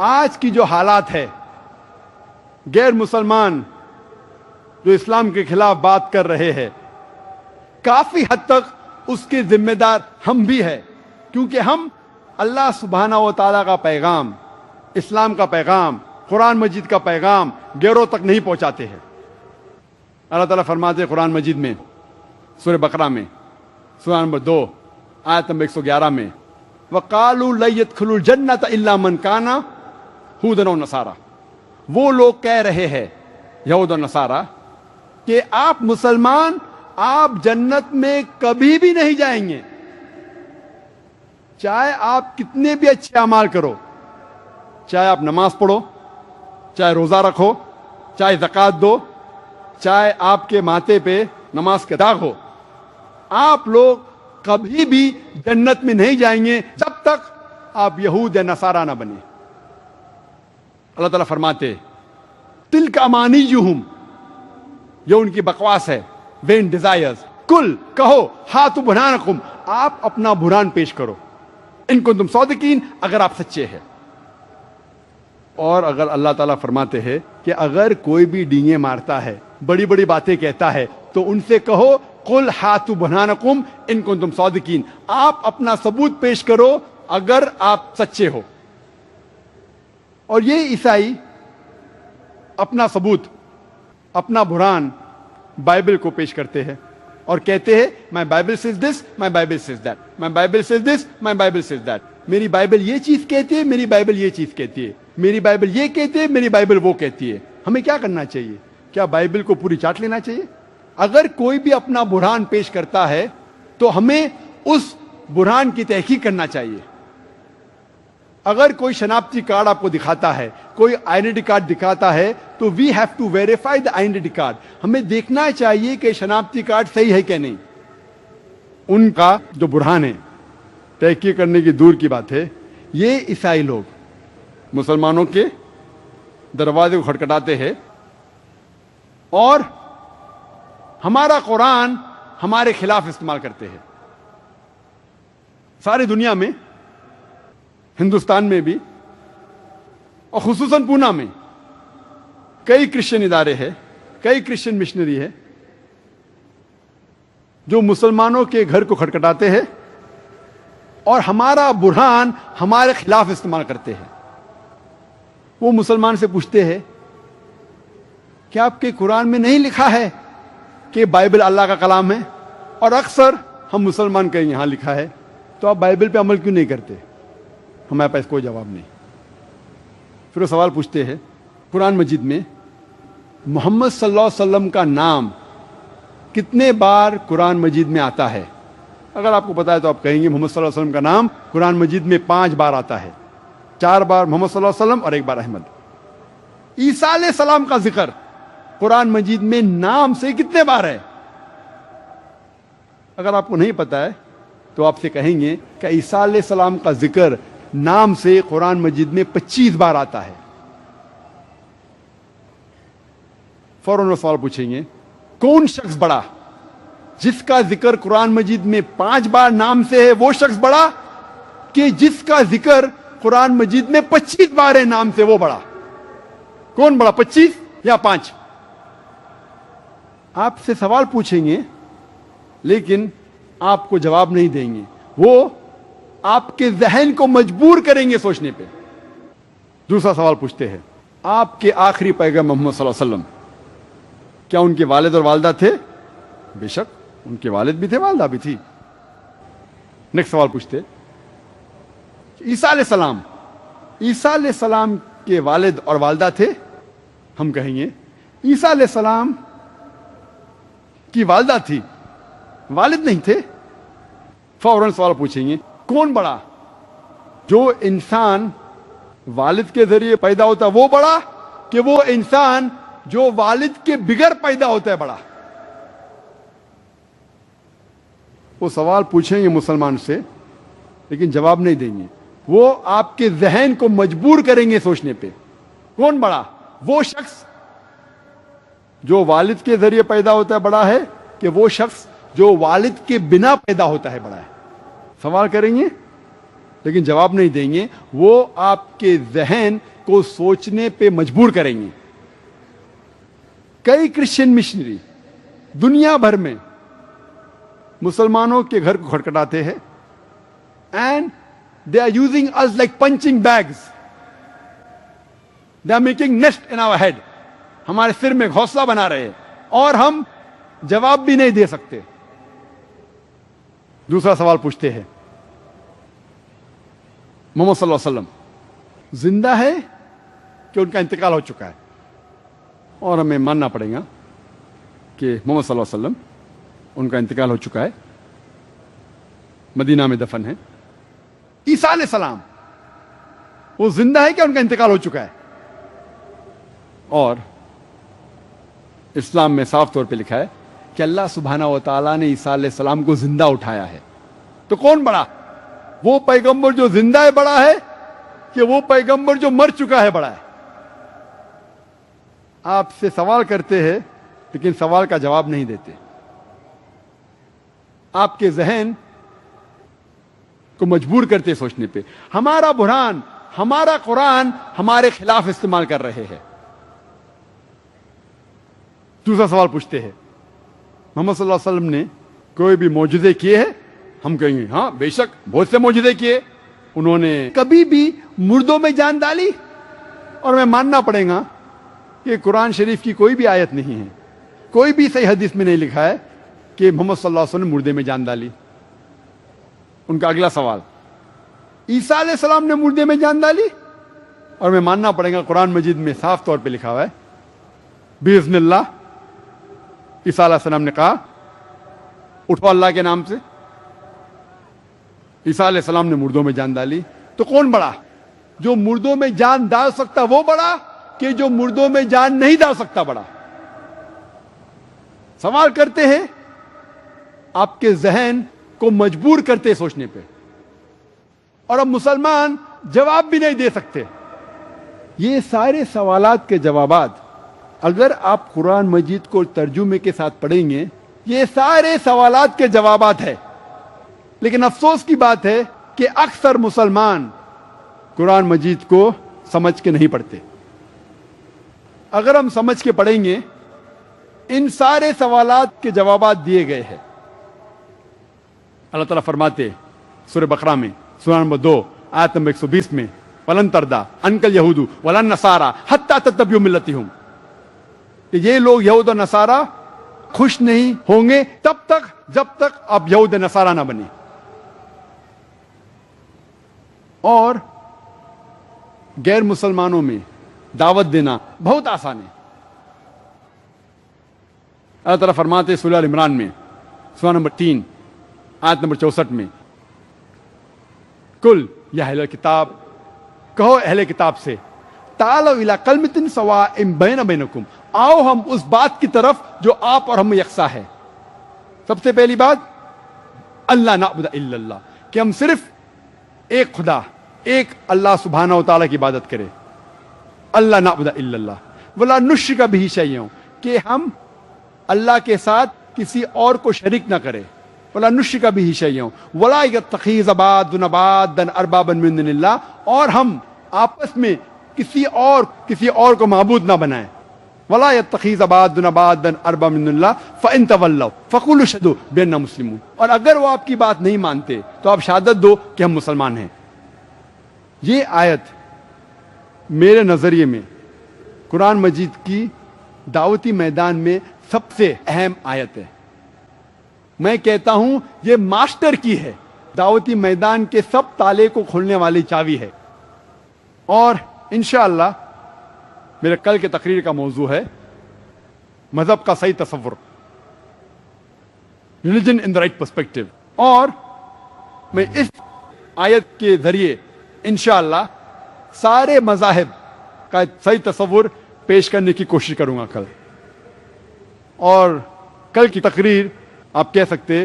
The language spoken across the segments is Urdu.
آج کی جو حالات ہے، غیر مسلمان جو اسلام کے خلاف بات کر رہے ہیں، کافی حد تک اس کے ذمہ دار ہم بھی ہیں، کیونکہ ہم اللہ سبحانہ و تعالیٰ کا پیغام، اسلام کا پیغام، قرآن مجید کا پیغام غیروں تک نہیں پہنچاتے ہیں۔ اللہ تعالیٰ فرماتے ہیں قرآن مجید میں، سورہ بقرہ میں، سورہ نمبر 2 آیت نمبر 111 میں، وَقَالُوا لَن يَدْخُلُوا الْجَنَّةَ إِلَّا مَنْ كَانَ هُودًا أَوْ نَصَارَىٰ، وہ لوگ کہہ رہے ہیں یہود و نصارہ کہ آپ مسلمان، آپ جنت میں کبھی بھی نہیں جائیں گے، چاہے آپ کتنے بھی اچھے اعمال کرو، چاہے آپ نماز پڑھو، چاہے روزہ رکھو، چاہے زکوٰۃ دو، چاہے آپ کے ماتھے پہ نماز کا داغ ہو، آپ لوگ کبھی بھی جنت میں نہیں جائیں گے جب تک آپ یہود یا نصارہ نہ بنیں۔ اللہ تعالیٰ فرماتے تلک امانیہم، یہ ان کی بکواس ہے، وین ڈیزائرز، کل کہو ہاتو برہانکم، آپ اپنا برہان پیش کرو، ان کنتم صادقین، اگر آپ سچے ہیں۔ اور اگر اللہ تعالیٰ فرماتے ہیں کہ اگر کوئی بھی ڈینگیں مارتا ہے، بڑی بڑی باتیں کہتا ہے، تو ان سے کہو قل ہاتو برہانکم ان کنتم صادقین، آپ اپنا ثبوت پیش کرو اگر آپ سچے ہو۔ اور یہ عیسائی اپنا ثبوت، اپنا برہان بائبل کو پیش کرتے ہیں اور کہتے ہیں my Bible says this, my Bible says that, my Bible says this, my Bible says that, میری بائبل یہ چیز کہتی ہے، میری بائبل یہ چیز کہتی ہے، میری بائبل یہ کہتی ہے، میری بائبل وہ کہتی ہے۔ ہمیں کیا کرنا چاہیے؟ کیا بائبل کو پوری چاٹ لینا چاہیے؟ اگر کوئی بھی اپنا برہان پیش کرتا ہے تو ہمیں اس برہان کی تحقیق کرنا چاہیے۔ اگر کوئی شناختی کارڈ آپ کو دکھاتا ہے، کوئی آئیڈینٹی کارڈ دکھاتا ہے، تو we have to verify the identity card, ہمیں دیکھنا چاہیے کہ شناختی کارڈ صحیح ہے کہ نہیں۔ ان کا جو برہان ہے، تحقیق کرنے کی دور کی بات ہے، یہ عیسائی لوگ مسلمانوں کے دروازے کو کھٹکھٹاتے ہیں اور ہمارا قرآن ہمارے خلاف استعمال کرتے ہیں۔ ساری دنیا میں، ہندوستان میں بھی اور خصوصاً پونا میں کئی کرسچن ادارے ہیں، کئی کرسچن مشنری ہے جو مسلمانوں کے گھر کو کھٹکھٹاتے ہیں اور ہمارا برہان ہمارے خلاف استعمال کرتے ہیں۔ وہ مسلمان سے پوچھتے ہیں کہ آپ کے قرآن میں نہیں لکھا ہے کہ بائبل اللہ کا کلام ہے؟ اور اکثر ہم مسلمان کہیں یہاں لکھا ہے، تو آپ بائبل پہ عمل کیوں نہیں کرتے؟ ہمارے پاس کوئی جواب نہیں۔ پھر وہ سوال پوچھتے ہیں قرآن مجید میں محمد صلی اللہ علیہ وسلم کا نام کتنے بار قرآن مجید میں آتا ہے؟ اگر آپ کو پتا ہے تو آپ کہیں گے محمد صلی اللہ علیہ وسلم کا نام قرآن مجید میں 5 بار آتا ہے، 4 بار محمد صلی اللہ علیہ وسلم اور 1 بار احمد۔ عیسیٰ علیہ السلام کا ذکر قرآن مجید میں نام سے کتنے بار ہے؟ اگر آپ کو نہیں پتا ہے تو آپ سے کہیں گے کہ عیسیٰ علیہ السلام کا ذکر نام سے قرآن مجید میں 25 بار آتا ہے۔ فوراً وہ سوال پوچھیں گے کون شخص بڑا، جس کا ذکر قرآن مجید میں 5 بار نام سے ہے وہ شخص بڑا، کہ جس کا ذکر قرآن مجید میں 25 بار ہے نام سے وہ بڑا؟ کون بڑا، 25 یا 5؟ آپ سے سوال پوچھیں گے لیکن آپ کو جواب نہیں دیں گے، وہ آپ کے ذہن کو مجبور کریں گے سوچنے پہ۔ دوسرا سوال پوچھتے ہیں آپ کے آخری پیغمبر محمد صلی اللہ علیہ وسلم کیا ان کے والد اور والدہ تھے؟ بے شک ان کے والد بھی تھے، والدہ بھی تھی۔ نیکسٹ سوال پوچھتے عیسیٰ علیہ السلام، عیسیٰ علیہ السلام کے والد اور والدہ تھے؟ ہم کہیں گے عیسیٰ علیہ السلام کی والدہ تھی، والد نہیں تھے۔ فوراً سوال پوچھیں گے کون بڑا، جو انسان والد کے ذریعے پیدا ہوتا ہے وہ بڑا، کہ وہ انسان جو والد کے بغیر پیدا ہوتا ہے بڑا؟ وہ سوال پوچھیں گے مسلمان سے لیکن جواب نہیں دیں گے، وہ آپ کے ذہن کو مجبور کریں گے سوچنے پہ۔ کون بڑا، وہ شخص جو والد کے ذریعے پیدا ہوتا ہے بڑا ہے، کہ وہ شخص جو والد کے بنا پیدا ہوتا ہے بڑا ہے؟ سوال کریں گے لیکن جواب نہیں دیں گے، وہ آپ کے ذہن کو سوچنے پہ مجبور کریں گے۔ کئی کرسچن مشنری دنیا بھر میں مسلمانوں کے گھر کو کھٹکھٹاتے ہیں، and they are using us like punching bags. They are making nest in our head. ہمارے سر میں گھونسلہ بنا رہے ہیں اور ہم جواب بھی نہیں دے سکتے۔ دوسرا سوال پوچھتے ہیں، محمد صلی اللہ علیہ وسلم زندہ ہے کہ ان کا انتقال ہو چکا ہے؟ اور ہمیں ماننا پڑے گا کہ محمد صلی اللہ علیہ وسلم ان کا انتقال ہو چکا ہے، مدینہ میں دفن ہے۔ عیسیٰ علیہ السلام وہ زندہ ہے کہ ان کا انتقال ہو چکا ہے؟ اور اسلام میں صاف طور پہ لکھا ہے کہ اللہ سبحانہ و تعالیٰ نے عیسیٰ علیہ السلام کو زندہ اٹھایا ہے۔ تو کون بڑا، وہ پیغمبر جو زندہ ہے بڑا ہے کہ وہ پیغمبر جو مر چکا ہے بڑا ہے؟ آپ سے سوال کرتے ہیں لیکن سوال کا جواب نہیں دیتے۔ آپ کے ذہن کو مجبور کرتے سوچنے پہ۔ ہمارا بحران، ہمارا قرآن ہمارے خلاف استعمال کر رہے ہیں۔ دوسرا سوال پوچھتے ہیں، محمد صلی اللہ علیہ وسلم نے کوئی بھی معجزے کیے ہیں؟ ہم کہیں گے ہاں بے شک بہت سے معجزے کیے۔ انہوں نے کبھی بھی مردوں میں جان ڈالی؟ اور میں ماننا پڑے گا کہ قرآن شریف کی کوئی بھی آیت نہیں ہے، کوئی بھی صحیح حدیث میں نہیں لکھا ہے کہ محمد صلی اللہ علیہ وسلم نے مردے میں جان ڈالی۔ ان کا اگلا سوال، عیسیٰ علیہ السلام نے مردے میں جان ڈالی؟ اور میں ماننا پڑے گا قرآن مجید میں صاف طور پہ لکھا ہوا ہے بِإِذْنِ اللہ، عیسیٰ علیہ السلام نے کہا اٹھو اللہ کے نام سے۔ عیسیٰ علیہ السلام نے مردوں میں جان ڈالی۔ تو کون بڑا، جو مردوں میں جان ڈال سکتا وہ بڑا کہ جو مردوں میں جان نہیں ڈال سکتا بڑا؟ سوال کرتے ہیں، آپ کے ذہن کو مجبور کرتے سوچنے پہ، اور اب مسلمان جواب بھی نہیں دے سکتے۔ یہ سارے سوالات کے جوابات اگر آپ قرآن مجید کو ترجمے کے ساتھ پڑھیں گے، یہ سارے سوالات کے جوابات ہیں۔ لیکن افسوس کی بات ہے کہ اکثر مسلمان قرآن مجید کو سمجھ کے نہیں پڑھتے۔ اگر ہم سمجھ کے پڑھیں گے، ان سارے سوالات کے جوابات دیے گئے ہیں۔ اللہ تعالیٰ فرماتے سورہ بقرہ میں سورہ نمبر 2 آیت نمبر 120 میں، وَلَن تَرْضَىٰ عَنْكَ الْيَهُودُ وَلَا النَّصَارَىٰ حَتَّىٰ تَتَّبِعَ مِلَّتَهُمْ، کہ یہ لوگ یہود و نصارہ خوش نہیں ہوں گے تب تک جب تک آپ یہود نصارہ نہ بنے۔ اور غیر مسلمانوں میں دعوت دینا بہت آسان ہے۔ اللہ تعالیٰ فرماتے سورہ ال عمران میں سورہ نمبر 3 آیت نمبر 64 میں، کل یا اہل کتاب، کہو اہل کتاب سے، تعالوا الی کلمۃ سواء بین بینکم، آؤ ہم اس بات کی طرف جو آپ اور ہم میں یکساں ہے۔ سب سے پہلی بات، اللہ نعبد الا اللہ، کہ ہم صرف ایک خدا، ایک اللہ سبحانہ و تعالیٰ کی عبادت کرے۔ اللہ نعبد الا اللہ ولا نشرک بہ شیئا، کہ ہم اللہ کے ساتھ کسی اور کو شریک نہ کرے۔ ولا نشرک بہ شیئا ولا یتخذ بعضنا بعضا اربابا من دون اللہ، اور ہم آپس میں کسی اور کو معبود نہ بنائیں۔ ولا یتخذ بعضنا بعضا اربابا من دون اللہ فان تولوا فقولوا اشهدوا بأننا مسلمون، اور اگر وہ آپ کی بات نہیں مانتے تو آپ شہادت دو کہ ہم مسلمان ہیں۔ یہ آیت میرے نظریے میں قرآن مجید کی دعوتی میدان میں سب سے اہم آیت ہے۔ میں کہتا ہوں یہ ماسٹر کی ہے، دعوتی میدان کے سب تالے کو کھولنے والی چابی ہے۔ اور انشاءاللہ میرے کل کے تقریر کا موضوع ہے مذہب کا صحیح تصور، religion in the right perspective, اور میں اس آیت کے ذریعے انشاءاللہ سارے مذاہب کا صحیح تصور پیش کرنے کی کوشش کروں گا کل۔ اور کل کی تقریر آپ کہہ سکتے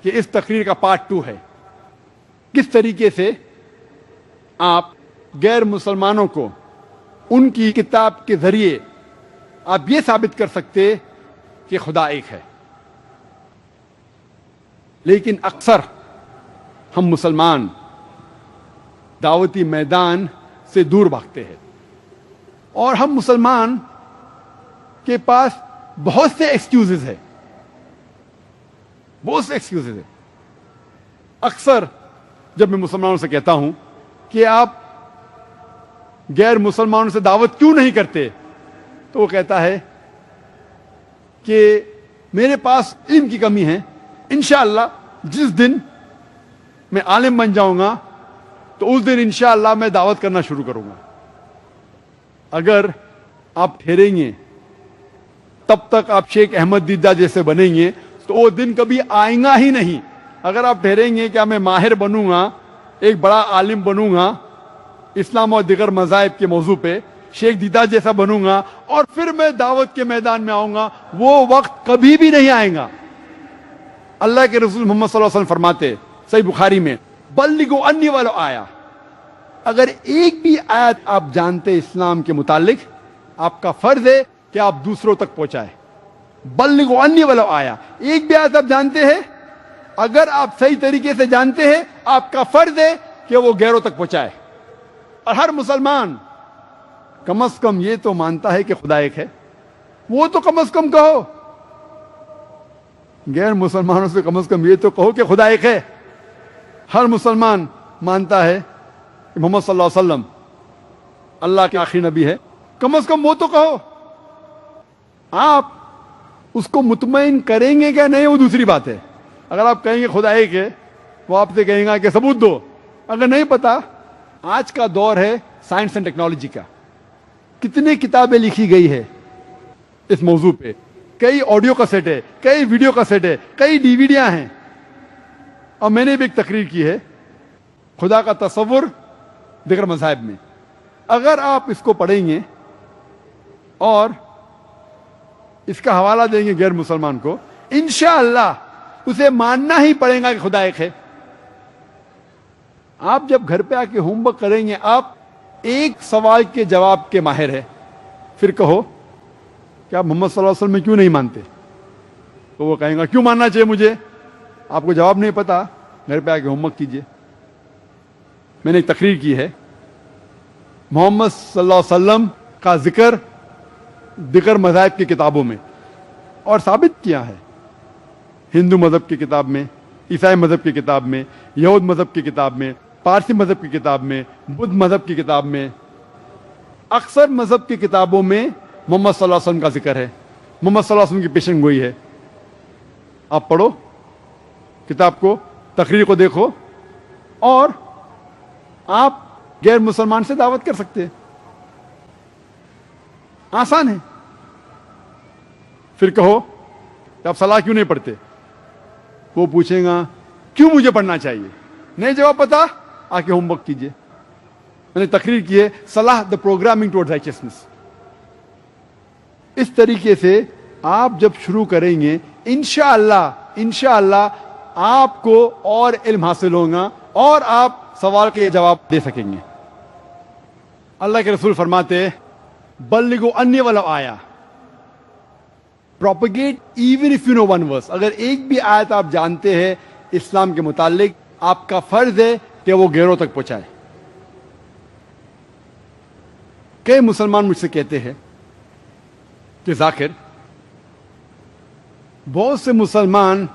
کہ اس تقریر کا پارٹ 2 ہے، کس طریقے سے آپ غیر مسلمانوں کو ان کی کتاب کے ذریعے آپ یہ ثابت کر سکتے کہ خدا ایک ہے۔ لیکن اکثر ہم مسلمان دعوتی میدان سے دور بھاگتے ہیں. اور ہم مسلمان کے پاس بہت سے ایکسکیوزز ہیں, بہت سے ایکسکیوزز ہیں. اکثر جب میں مسلمانوں سے کہتا ہوں کہ آپ غیر مسلمانوں سے دعوت کیوں نہیں کرتے, تو وہ کہتا ہے کہ میرے پاس علم کی کمی ہے, انشاءاللہ جس دن میں عالم بن جاؤں گا تو اس دن انشاءاللہ میں دعوت کرنا شروع کروں گا. اگر آپ ٹھہریں گے تب تک آپ شیخ احمد دیدہ جیسے بنیں گے تو وہ دن کبھی آئیں گا ہی نہیں. اگر آپ ٹھہریں گے کہ میں ماہر بنوں گا, ایک بڑا عالم بنوں گا اسلام اور دیگر مذاہب کے موضوع پہ, شیخ دیدہ جیسا بنوں گا اور پھر میں دعوت کے میدان میں آؤں گا, وہ وقت کبھی بھی نہیں آئے گا. اللہ کے رسول محمد صلی اللہ علیہ وسلم فرماتے صحیح بخاری میں, بلغوا انی ولو آیا, اگر ایک بھی آیت آپ جانتے اسلام کے متعلق, آپ کا فرض ہے کہ آپ دوسروں تک پہنچائیں. بلغوا انی ولو آیا, ایک بھی آیت آپ جانتے ہیں, اگر آپ صحیح طریقے سے جانتے ہیں آپ کا فرض ہے کہ وہ غیروں تک پہنچائے. اور ہر مسلمان کم از کم یہ تو مانتا ہے کہ خدا ایک ہے, وہ تو کم از کم کہو. غیر مسلمانوں سے کم از کم یہ تو کہو کہ خدا ایک ہے. ہر مسلمان مانتا ہے کہ محمد صلی اللہ علیہ وسلم اللہ کے آخری نبی ہے, کم از کم وہ تو کہو. آپ اس کو مطمئن کریں گے کہ نہیں وہ دوسری بات ہے. اگر آپ کہیں گے خدا ایک ہے, وہ آپ سے کہیں گا کہ ثبوت دو. اگر نہیں پتا, آج کا دور ہے سائنس اینڈ ٹیکنالوجی کا, کتنی کتابیں لکھی گئی ہے اس موضوع پہ, کئی آڈیو کیسٹ ہے, کئی ویڈیو کیسٹ ہے, کئی ڈیویڈیاں ہیں. اور میں نے بھی ایک تقریر کی ہے خدا کا تصور دیگر مذاہب میں. اگر آپ اس کو پڑھیں گے اور اس کا حوالہ دیں گے غیر مسلمان کو, انشاءاللہ اسے ماننا ہی پڑے گا کہ خدا ایک ہے. آپ جب گھر پہ آ کے ہوم ورک کریں گے, آپ ایک سوال کے جواب کے ماہر ہے, پھر کہو کہ آپ محمد صلی اللہ علیہ وسلم میں کیوں نہیں مانتے, تو وہ کہیں گا کیوں ماننا چاہیے مجھے, آپ کو جواب نہیں پتا, گھر پہ آ کے ہوم ورک کیجیے. میں نے ایک تقریر کی ہے, محمد صلی اللہ علیہ وسلم کا ذکر دیگر مذاہب کی کتابوں میں, اور ثابت کیا ہے ہندو مذہب کی کتاب میں, عیسائی مذہب کی کتاب میں, یہود مذہب کی کتاب میں, پارسی مذہب کی کتاب میں, بدھ مذہب کی کتاب میں. اکثر مذہب کی کتابوں میں محمد صلی اللہ علیہ وسلم کا ذکر ہے, محمد صلی اللہ علیہ وسلم کی پیشن گوئی ہے. آپ پڑھو کتاب کو, تقریر کو دیکھو, اور آپ غیر مسلمان سے دعوت کر سکتے ہیں. آسان ہے. پھر کہو کہ آپ صلاح کیوں نہیں پڑھتے, وہ پوچھیں گا کیوں مجھے پڑھنا چاہیے, نہیں جواب پتا, آ کے ہوم ورک کیجیے. میں نے تقریر کی ہے صلاح دا پروگرامنگ ٹوورڈ رائچسنس. اس طریقے سے آپ جب شروع کریں گے انشاءاللہ آپ کو اور علم حاصل ہوگا اور آپ سوال کے جواب دے سکیں گے. اللہ کے رسول فرماتے بلغوا انی ولو آیا, propagate even if you know one verse. اگر ایک بھی آیت آپ جانتے ہیں اسلام کے متعلق, آپ کا فرض ہے کہ وہ غیروں تک پہنچائے. کئی مسلمان مجھ سے کہتے ہیں کہ ذاکر, بہت سے مسلمان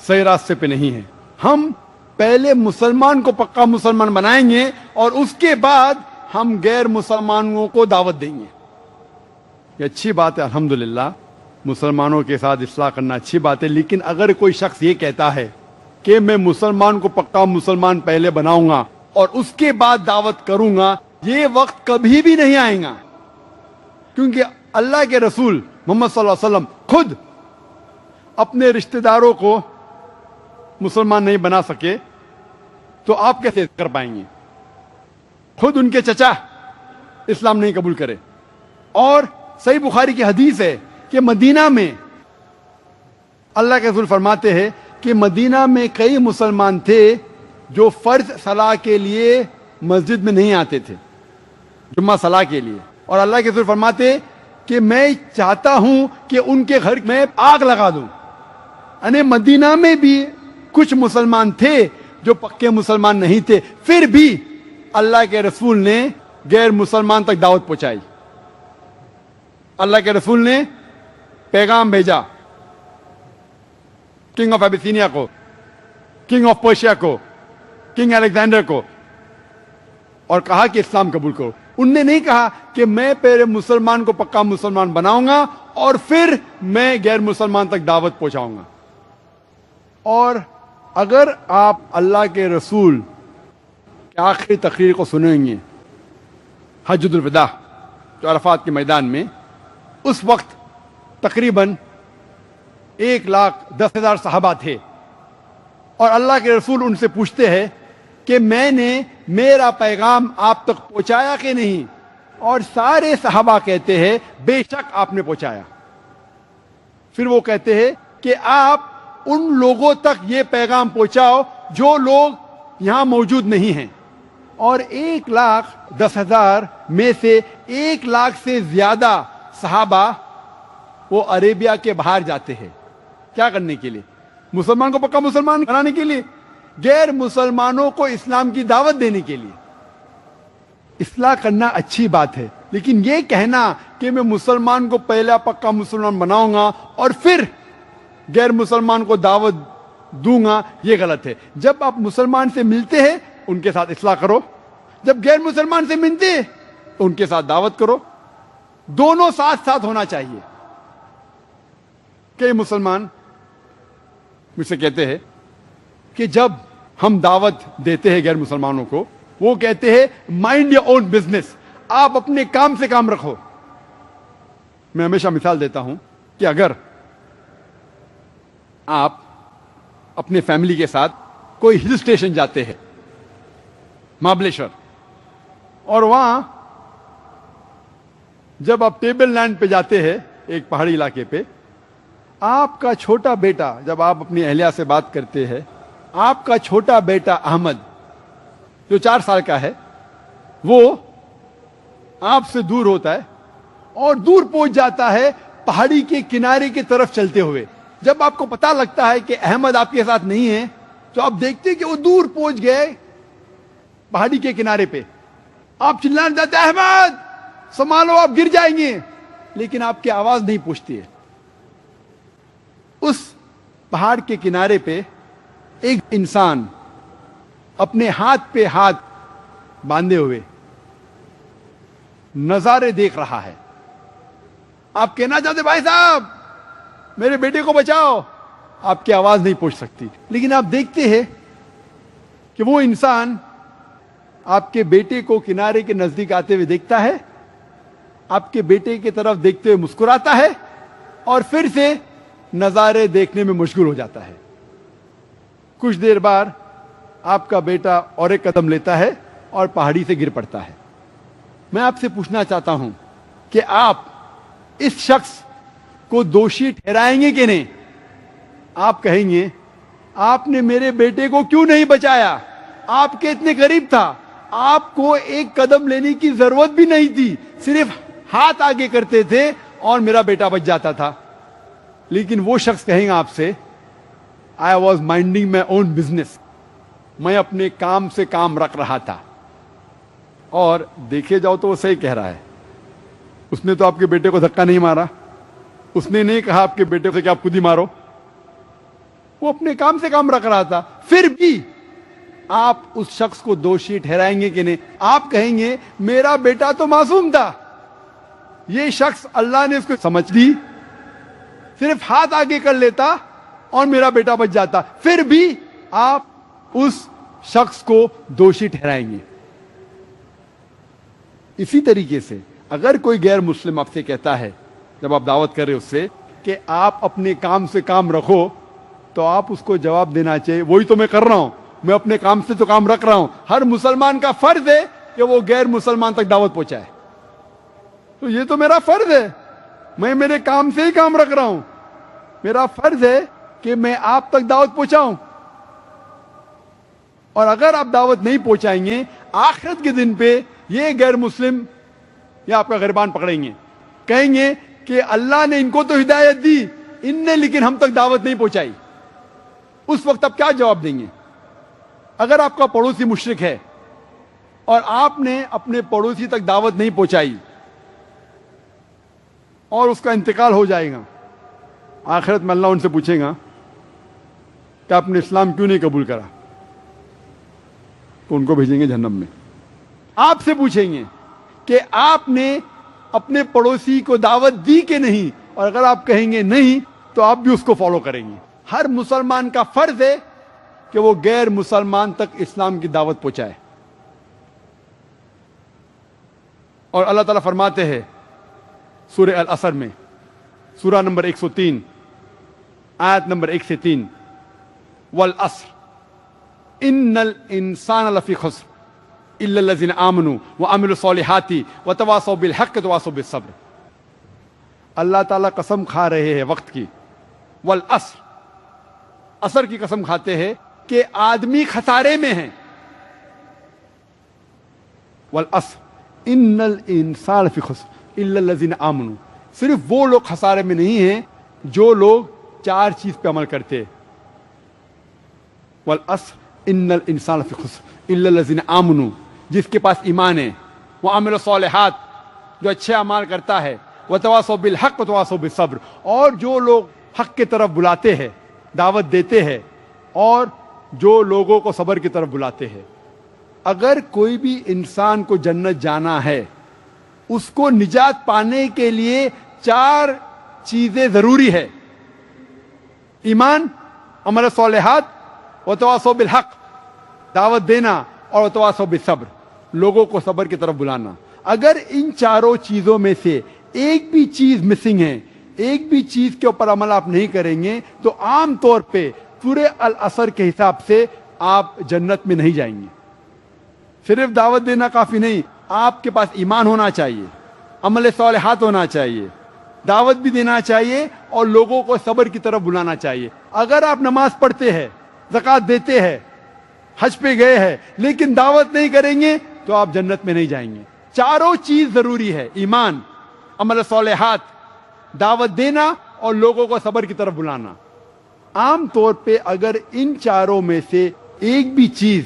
صحیح راستے پہ نہیں ہیں, ہم پہلے مسلمان کو پکا مسلمان بنائیں گے اور اس کے بعد ہم غیر مسلمانوں کو دعوت دیں گے. یہ اچھی بات ہے, الحمدللہ مسلمانوں کے ساتھ اصلاح کرنا اچھی بات ہے, لیکن اگر کوئی شخص یہ کہتا ہے کہ میں مسلمان کو پکا مسلمان پہلے بناؤں گا اور اس کے بعد دعوت کروں گا, یہ وقت کبھی بھی نہیں آئے گا. کیونکہ اللہ کے رسول محمد صلی اللہ علیہ وسلم خود اپنے رشتہ داروں کو مسلمان نہیں بنا سکے, تو آپ کیسے کر پائیں گے؟ خود ان کے چچا اسلام نہیں قبول کرے. اور صحیح بخاری کی حدیث ہے کہ مدینہ میں اللہ کے رسول فرماتے ہیں کہ مدینہ میں کئی مسلمان تھے جو فرض صلاح کے لیے مسجد میں نہیں آتے تھے, جمعہ صلاح کے لیے. اور اللہ کے رسول فرماتے کہ میں چاہتا ہوں کہ ان کے گھر میں آگ لگا دوں. یعنی مدینہ میں بھی کچھ مسلمان تھے جو پکے مسلمان نہیں تھے, پھر بھی اللہ کے رسول نے غیر مسلمان تک دعوت پہنچائی. اللہ کے رسول نے پیغام بھیجا کنگ آف ایبیسینیا کو, کنگ آف پرشیا کو, کنگ الیگزینڈر کو, اور کہا کہ اسلام قبول کرو. ان نے نہیں کہا کہ میں پہلے مسلمان کو پکا مسلمان بناؤں گا اور پھر میں غیر مسلمان تک دعوت پہنچاؤں گا. اور اگر آپ اللہ کے رسول کی آخری تقریر کو سنیں گے حجۃ الوداع جو عرفات کے میدان میں, اس وقت تقریباً 1,10,000 صحابہ تھے, اور اللہ کے رسول ان سے پوچھتے ہیں کہ میں نے میرا پیغام آپ تک پہنچایا کہ نہیں, اور سارے صحابہ کہتے ہیں بے شک آپ نے پہنچایا. پھر وہ کہتے ہیں کہ آپ ان لوگوں تک یہ پیغام پہنچاؤ جو لوگ یہاں موجود نہیں ہیں, اور 1,10,000 میں سے 1,00,000 سے زیادہ صحابہ وہ عربیہ کے باہر جاتے ہیں. کیا کرنے کے لیے؟ مسلمان کو پکا مسلمان بنانے کے لیے, غیر مسلمانوں کو اسلام کی دعوت دینے کے لیے. اصلاح کرنا اچھی بات ہے, لیکن یہ کہنا کہ میں مسلمان کو پہلا پکا مسلمان بناؤں گا اور پھر غیر مسلمان کو دعوت دوں گا, یہ غلط ہے. جب آپ مسلمان سے ملتے ہیں ان کے ساتھ اصلاح کرو, جب غیر مسلمان سے ملتے ہیں ان کے ساتھ دعوت کرو. دونوں ساتھ ساتھ ہونا چاہیے. کئی مسلمان مجھ سے کہتے ہیں کہ جب ہم دعوت دیتے ہیں غیر مسلمانوں کو, وہ کہتے ہیں مائنڈ یور اون بزنس, آپ اپنے کام سے کام رکھو. میں ہمیشہ مثال دیتا ہوں کہ اگر آپ اپنے فیملی کے ساتھ کوئی ہل اسٹیشن جاتے ہیں, مہابلیشور, اور وہاں جب آپ ٹیبل لینڈ پہ جاتے ہیں ایک پہاڑی علاقے پہ, آپ کا چھوٹا بیٹا, جب آپ اپنی اہلیہ سے بات کرتے ہیں, آپ کا چھوٹا بیٹا احمد جو 4 سال کا ہے, وہ آپ سے دور ہوتا ہے اور دور پہنچ جاتا ہے پہاڑی کے کنارے کی طرف چلتے ہوئے. جب آپ کو پتا لگتا ہے کہ احمد آپ کے ساتھ نہیں ہے, تو آپ دیکھتے ہیں کہ وہ دور پہنچ گئے پہاڑی کے کنارے پہ. آپ چلانے جاتے ہیں احمد سنبھالو آپ گر جائیں گے, لیکن آپ کی آواز نہیں پہنچتی ہے. اس پہاڑ کے کنارے پہ ایک انسان اپنے ہاتھ پہ ہاتھ باندھے ہوئے نظارے دیکھ رہا ہے. آپ کہنا چاہتے بھائی صاحب میرے بیٹے کو بچاؤ, آپ کی آواز نہیں پہنچ سکتی, لیکن آپ دیکھتے ہیں کہ وہ انسان آپ کے بیٹے کو کنارے کے نزدیک آتے ہوئے دیکھتا ہے, آپ کے بیٹے کی طرف دیکھتے ہوئے مسکراتا ہے, اور پھر سے نظارے دیکھنے میں مشغول ہو جاتا ہے. کچھ دیر بعد آپ کا بیٹا اور ایک قدم لیتا ہے اور پہاڑی سے گر پڑتا ہے. میں آپ سے پوچھنا چاہتا ہوں کہ آپ اس شخص کو دوشی ٹھہرائیں گے کہ نہیں؟ آپ کہیں گے آپ نے میرے بیٹے کو کیوں نہیں بچایا, آپ کے اتنے قریب تھا, آپ کو ایک قدم لینے کی ضرورت بھی نہیں تھی, صرف ہاتھ آگے کرتے تھے اور میرا بیٹا بچ جاتا تھا. لیکن وہ شخص کہیں گا آپ سے I was minding my own business, میں اپنے کام سے کام رکھ رہا تھا. اور دیکھے جاؤ تو وہ صحیح کہہ رہا ہے. اس نے تو آپ کے بیٹے کو دھکا نہیں مارا, اس نے نہیں کہا آپ کے بیٹے سے کہ آپ خود ہی مارو, وہ اپنے کام سے کام رکھ رہا تھا. پھر بھی آپ اس شخص کو دوشی ٹھہرائیں گے کہ نہیں؟ آپ کہیں گے میرا بیٹا تو معصوم تھا, یہ شخص اللہ نے اس کو سمجھ لی, صرف ہاتھ آگے کر لیتا اور میرا بیٹا بچ جاتا. پھر بھی آپ اس شخص کو دوشی ٹھہرائیں گے. اسی طریقے سے اگر کوئی غیر مسلم آپ سے کہتا ہے جب آپ دعوت کر رہے اس سے کہ آپ اپنے کام سے کام رکھو, تو آپ اس کو جواب دینا چاہیے وہی تو میں کر رہا ہوں, میں اپنے کام سے تو کام رکھ رہا ہوں. ہر مسلمان کا فرض ہے کہ وہ غیر مسلمان تک دعوت پہنچائے, تو یہ تو میرا فرض ہے, میں میرے کام سے ہی کام رکھ رہا ہوں. میرا فرض ہے کہ میں آپ تک دعوت پہنچاؤں. اور اگر آپ دعوت نہیں پہنچائیں گے, آخرت کے دن پہ یہ غیر مسلم یا آپ کا گریبان پکڑیں گے, کہیں گے کہ اللہ نے ان کو تو ہدایت دی, ان نے لیکن ہم تک دعوت نہیں پہنچائی. اس وقت آپ کیا جواب دیں گے؟ اگر آپ کا پڑوسی مشرک ہے اور آپ نے اپنے پڑوسی تک دعوت نہیں پہنچائی اور اس کا انتقال ہو جائے گا، آخرت میں اللہ ان سے پوچھے گا کہ آپ نے اسلام کیوں نہیں قبول کرا، تو ان کو بھیجیں گے جہنم میں۔ آپ سے پوچھیں گے کہ آپ نے اپنے پڑوسی کو دعوت دی کہ نہیں، اور اگر آپ کہیں گے نہیں تو آپ بھی اس کو فالو کریں گے۔ ہر مسلمان کا فرض ہے کہ وہ غیر مسلمان تک اسلام کی دعوت پہنچائے۔ اور اللہ تعالیٰ فرماتے ہیں سورہ العصر میں، سورہ نمبر 103 آیت نمبر 1 سے 3، والعصر ان الانسان لفی خسر الا الذین آمنوا وعملوا الصالحات وتواصوا بالحق وتواصوا بالصبر۔ اللہ تعالیٰ قسم کھا رہے ہیں وقت کی، والعصر، عصر کی قسم کھاتے ہیں کہ آدمی خسارے میں ہیں۔ والعصر ان الانسان لفی خسر الا الذین آمنوا، صرف وہ لوگ خسارے میں نہیں ہیں جو لوگ 4 چیز پہ عمل کرتے ہیں۔ والعصر ان الانسان لفی خسر الا الذین آمنوا، جس کے پاس ایمان ہے، وعملوا الصالحات، جو اچھے اعمال کرتا ہے، وتواصوا بالحق وتواصوا بالصبر، اور جو لوگ حق کی طرف بلاتے ہیں، دعوت دیتے ہیں، اور جو لوگوں کو صبر کی طرف بلاتے ہیں۔ اگر کوئی بھی انسان کو جنت جانا ہے، اس کو نجات پانے کے لیے 4 چیزیں ضروری ہے: ایمان، عمل صالحات، وتواصوا بالحق، دعوت دینا، اور وتواصوا بالصبر، لوگوں کو صبر کی طرف بلانا۔ اگر ان 4 چیزوں میں سے ایک بھی چیز مسنگ ہے، ایک بھی چیز کے اوپر عمل آپ نہیں کریں گے، تو عام طور پہ سورہ العصر کے حساب سے آپ جنت میں نہیں جائیں گے۔ صرف دعوت دینا کافی نہیں، آپ کے پاس ایمان ہونا چاہیے، عمل صالحات ہونا چاہیے، دعوت بھی دینا چاہیے، اور لوگوں کو صبر کی طرف بلانا چاہیے۔ اگر آپ نماز پڑھتے ہیں، زکوٰۃ دیتے ہیں، حج پہ گئے ہیں، لیکن دعوت نہیں کریں گے تو آپ جنت میں نہیں جائیں گے۔ 4 چیز ضروری ہے: ایمان، عمل صالحات، دعوت دینا، اور لوگوں کو صبر کی طرف بلانا۔ عام طور پہ اگر ان 4 میں سے ایک بھی چیز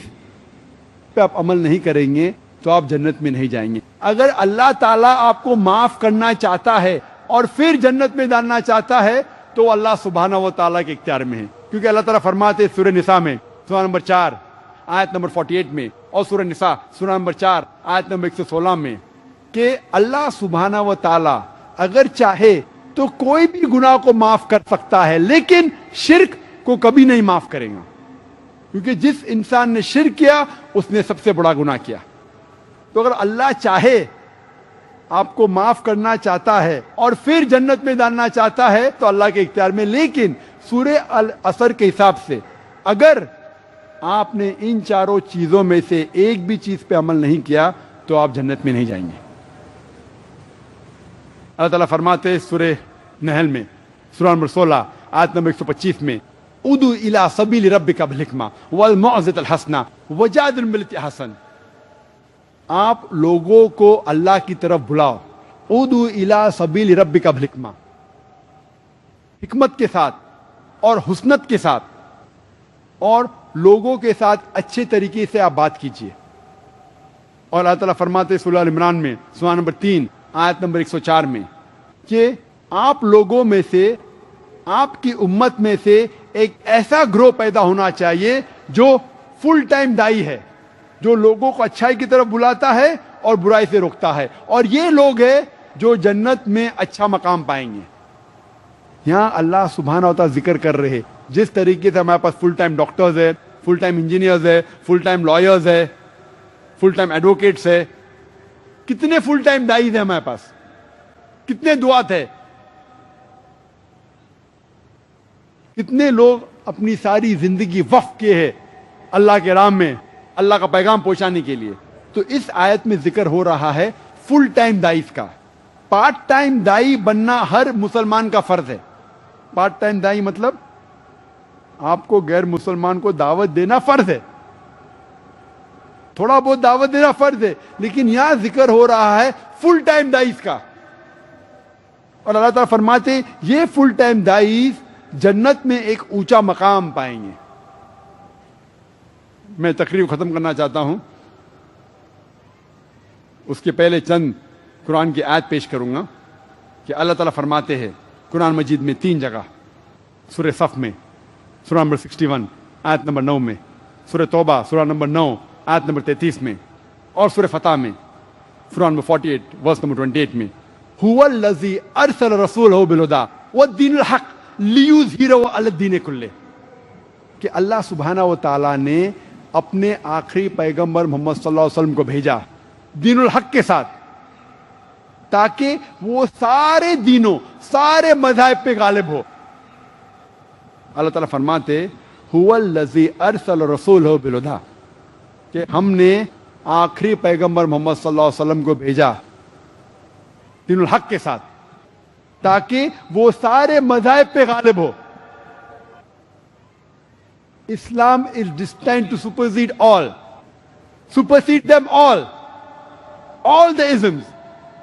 پہ آپ عمل نہیں کریں گے تو آپ جنت میں نہیں جائیں گے۔ اگر اللہ تعالیٰ آپ کو معاف کرنا چاہتا ہے اور پھر جنت میں ڈالنا چاہتا ہے تو اللہ سبحانہ و تعالیٰ کے اختیار میں ہے، کیونکہ اللہ تعالیٰ فرماتے ہیں سورہ نساء میں، سورہ نمبر 4 آیت نمبر 48 میں، اور سورہ نساء سورہ نمبر 4 آیت نمبر 116 میں، کہ اللہ سبحانہ و تعالیٰ اگر چاہے تو کوئی بھی گناہ کو معاف کر سکتا ہے، لیکن شرک کو کبھی نہیں معاف کرے گا، کیونکہ جس انسان نے شرک کیا اس نے سب سے بڑا گناہ کیا۔ تو اگر اللہ چاہے، آپ کو معاف کرنا چاہتا ہے اور پھر جنت میں ڈالنا چاہتا ہے تو اللہ کے اختیار میں، لیکن سورہ العصر کے حساب سے اگر آپ نے ان 4 چیزوں میں سے ایک بھی چیز پہ عمل نہیں کیا تو آپ جنت میں نہیں جائیں گے۔ اللہ تعالیٰ فرماتے ہیں سورہ نحل میں، سورہ نمبر 16 آیت نمبر 125 میں، ادعو الی سبیل ربک بالحکمہ والموعظۃ الحسنہ وجادل بالتی احسن، آپ لوگوں کو اللہ کی طرف بلاؤ، ادعو الی سبیل ربک بالحکمہ، حکمت کے ساتھ اور حسنت کے ساتھ، اور لوگوں کے ساتھ اچھے طریقے سے آپ بات کیجیے۔ اور اللہ تعالیٰ فرماتے سورہ ال عمران میں، سورہ نمبر 3 آیت نمبر 104 میں، کہ آپ لوگوں میں سے، آپ کی امت میں سے ایک ایسا گروہ پیدا ہونا چاہیے جو فل ٹائم دائی ہے، جو لوگوں کو اچھائی کی طرف بلاتا ہے اور برائی سے روکتا ہے، اور یہ لوگ ہیں جو جنت میں اچھا مقام پائیں گے۔ یہاں اللہ سبحانہ و تعالیٰ ذکر کر رہے جس طریقے سے ہمارے پاس فل ٹائم ڈاکٹرز ہے، فل ٹائم انجینئرز ہے، فل ٹائم لائرز ہے، فل ٹائم ایڈوکیٹس ہے، کتنے فل ٹائم داعیز ہیں ہمارے پاس، کتنے دعات ہے، کتنے لوگ اپنی ساری زندگی وقف کیے ہیں اللہ کے راہ میں، اللہ کا پیغام پہنچانے کے لیے۔ تو اس آیت میں ذکر ہو رہا ہے فل ٹائم داعیز کا۔ پارٹ ٹائم دائی بننا ہر مسلمان کا فرض ہے۔ پارٹ ٹائم دائی مطلب آپ کو غیر مسلمان کو دعوت دینا فرض ہے، تھوڑا بہت دعوت دینا فرض ہے، لیکن یہاں ذکر ہو رہا ہے فل ٹائم داعیز کا۔ اور اللہ تعالیٰ فرماتے ہیں یہ فل ٹائم داعیز جنت میں ایک اونچا مقام پائیں گے۔ میں تقریر ختم کرنا چاہتا ہوں۔ اس کے پہلے چند قرآن کی آیت پیش کروں گا کہ اللہ تعالیٰ فرماتے ہیں قرآن مجید میں 3 جگہ، سورہ صف میں سورہ نمبر 61 آیت نمبر 9 میں، سورہ توبہ سورہ نمبر 9 آیت نمبر 33 میں، اور سورہ فتح میں سورہ نمبر 48 ورس نمبر 28 میں، هو الذی ارسل رسولہ بالہدی والدین الحق لیظہرہ علی الدین کلہ، کہ اللہ سبحانہ و تعالیٰ نے اپنے آخری پیغمبر محمد صلی اللہ علیہ وسلم کو بھیجا دین الحق کے ساتھ، تاکہ وہ سارے دینوں، سارے مذاہب پہ غالب ہو۔ اللہ تعالیٰ فرماتے هو الذی ارسل رسولہ بالہدی، کہ ہم نے آخری پیغمبر محمد صلی اللہ علیہ وسلم کو بھیجا دین الحق کے ساتھ، تاکہ وہ سارے مذاہب پہ غالب ہو۔ Islam is destined to supersede them all the isms,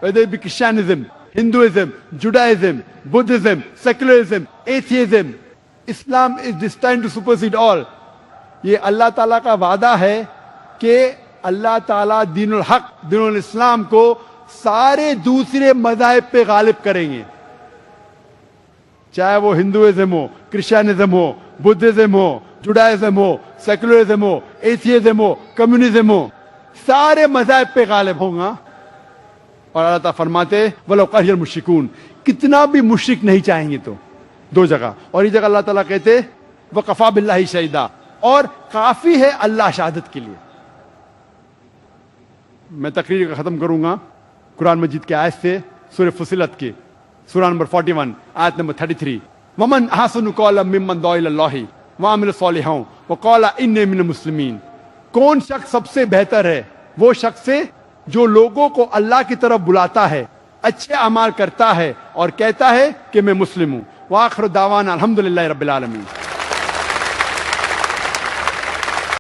whether it be Christianism, Hinduism, Judaism, Buddhism, secularism, atheism. Islam is destined to supersede all. یہ اللہ تعالیٰ کا وعدہ ہے کہ اللہ تعالیٰ دین الحق، دین الاسلام کو سارے دوسرے مذاہب پہ غالب کریں گے، چاہے وہ ہندوازم ہو، کرسچینزم ہو، بدھزم ہو، جوڈائزم ہو، سیکولرزم ہو، ایتھیزم ہو، کمیونزم ہو، سارے مذاہب پہ غالب ہوں گا۔ اور اللہ تعالیٰ فرماتے وَلَوْ كَرِهَ الْمُشْرِكُونَ، کتنا بھی مشرک نہیں چاہیں گے تو۔ 2 جگہ، اور یہ جگہ اللہ تعالیٰ کہتے وَكَفَى بِاللَّهِ شَهِيدًا، اور کافی ہے اللہ شہادت کے لیے۔ میں تقریر کا ختم کروں گا قرآن مجید کے آیت سے، سورہ فصلت کے سورہ نمبر 41 آیت نمبر 33، وَمَنْ أَحْسَنُ قَوْلًا مِّمَّنْ دَعَا إِلَى اللَّهِ وَعَمِلَ صَالِحًا وَقَالَ إِنِّي مِنَ الْمُسْلِمِينَ، کون شخص سب سے بہتر ہے؟ وہ شخص ہے جو لوگوں کو اللہ کی طرف بلاتا ہے، اچھے اعمال کرتا ہے اور کہتا ہے کہ میں مسلم ہوں۔ وآخر دعوانا الحمدللہ رب العالمین۔